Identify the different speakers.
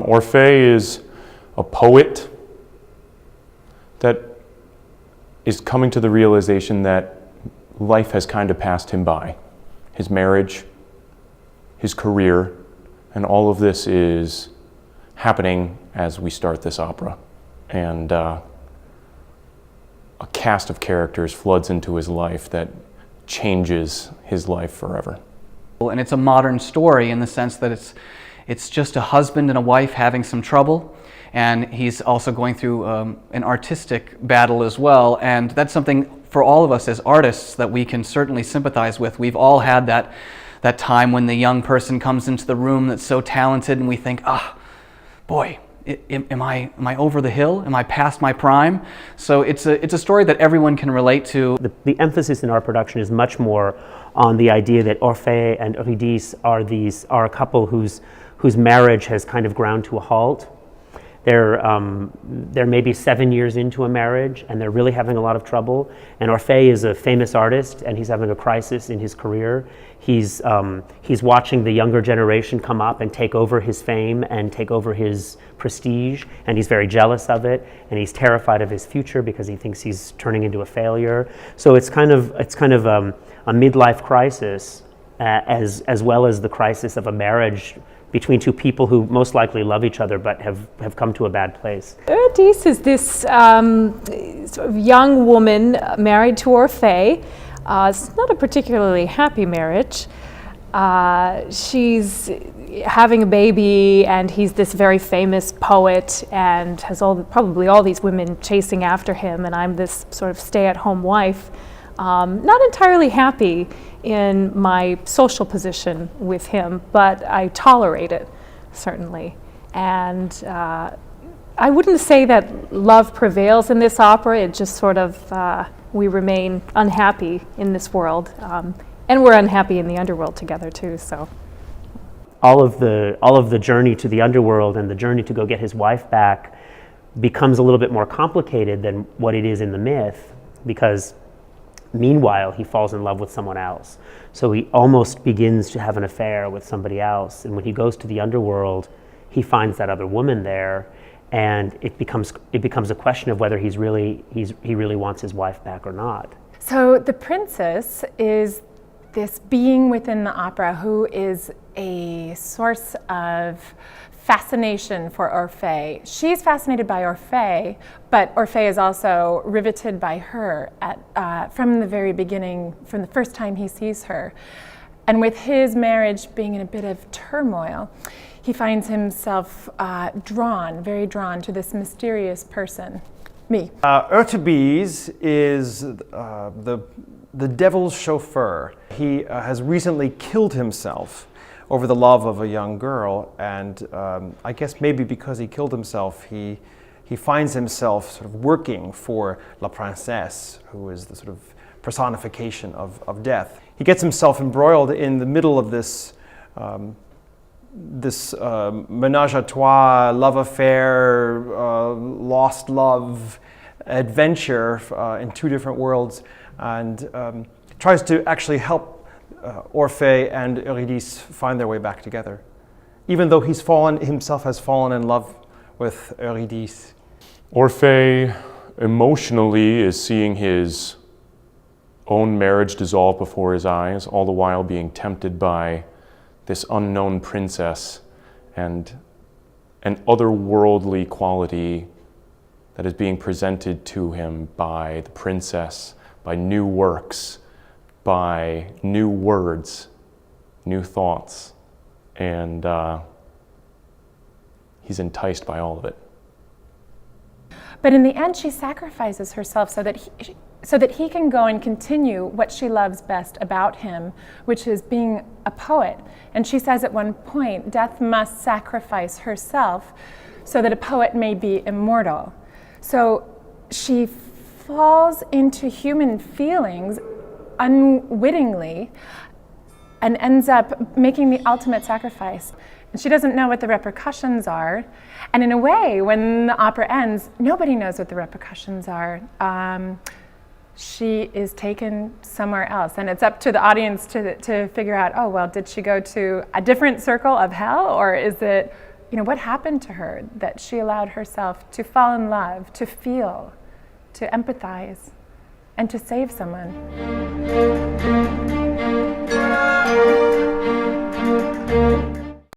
Speaker 1: Orphee is a poet that is coming to the realization that life has kind of passed him by. His marriage, his career, and all of this is happening as we start this opera. And a cast of characters floods into his life that changes his life forever.
Speaker 2: And it's a modern story in the sense that it's just a husband and a wife having some trouble, and he's also going through an artistic battle as well, and that's something for all of us as artists that we can certainly sympathize with. We've all had that time when the young person comes into the room that's so talented and we think, boy, am I over the hill? Am I past my prime? So it's a story that everyone can relate to.
Speaker 3: The emphasis in our production is much more on the idea that Orphee and Eurydice are a couple whose marriage has kind of ground to a halt. They're maybe 7 years into a marriage and they're really having a lot of trouble. And Orphee is a famous artist and he's having a crisis in his career. He's watching the younger generation come up and take over his fame and take over his prestige, and he's very jealous of it, and he's terrified of his future because he thinks he's turning into a failure. So it's kind of a midlife crisis as well as the crisis of a marriage between two people who most likely love each other but have come to a bad place.
Speaker 4: Eurydice is this sort of young woman married to Orphee. It's not a particularly happy marriage. She's having a baby and he's this very famous poet and has probably all these women chasing after him, and I'm this sort of stay-at-home wife. Not entirely happy in my social position with him, but I tolerate it, certainly. And I wouldn't say that love prevails in this opera. It just sort of, we remain unhappy in this world. And we're unhappy in the underworld together too, so.
Speaker 3: All of the journey to the underworld and the journey to go get his wife back becomes a little bit more complicated than what it is in the myth, because meanwhile, he falls in love with someone else. So he almost begins to have an affair with somebody else. And when he goes to the underworld, he finds that other woman there, and it becomes a question of whether he really wants his wife back or not.
Speaker 5: So the princess is this being within the opera who is a source of fascination for Orphee. She's fascinated by Orphee, but Orphee is also riveted by her from the very beginning, from the first time he sees her. And with his marriage being in a bit of turmoil, he finds himself very drawn to this mysterious person, me.
Speaker 6: Eurydice is the devil's chauffeur. He has recently killed himself over the love of a young girl, and I guess maybe because he killed himself, he finds himself sort of working for La Princesse, who is the sort of personification of death. He gets himself embroiled in the middle of this menage a trois, love affair, lost love adventure in two different worlds, and tries to actually help Orphee and Eurydice find their way back together, even though himself has fallen in love with Eurydice.
Speaker 1: Orphee emotionally is seeing his own marriage dissolve before his eyes, all the while being tempted by this unknown princess and an otherworldly quality that is being presented to him by the princess, by new works, by new words, new thoughts, and he's enticed by all of it.
Speaker 5: But in the end, she sacrifices herself so that he can go and continue what she loves best about him, which is being a poet. And she says at one point, death must sacrifice herself so that a poet may be immortal. So she falls into human feelings unwittingly and ends up making the ultimate sacrifice. And she doesn't know what the repercussions are. And in a way, when the opera ends, nobody knows what the repercussions are. She is taken somewhere else. And it's up to the audience to figure out, oh, well, did she go to a different circle of hell, or is it what happened to her that she allowed herself to fall in love, to feel, to empathize, and to save someone.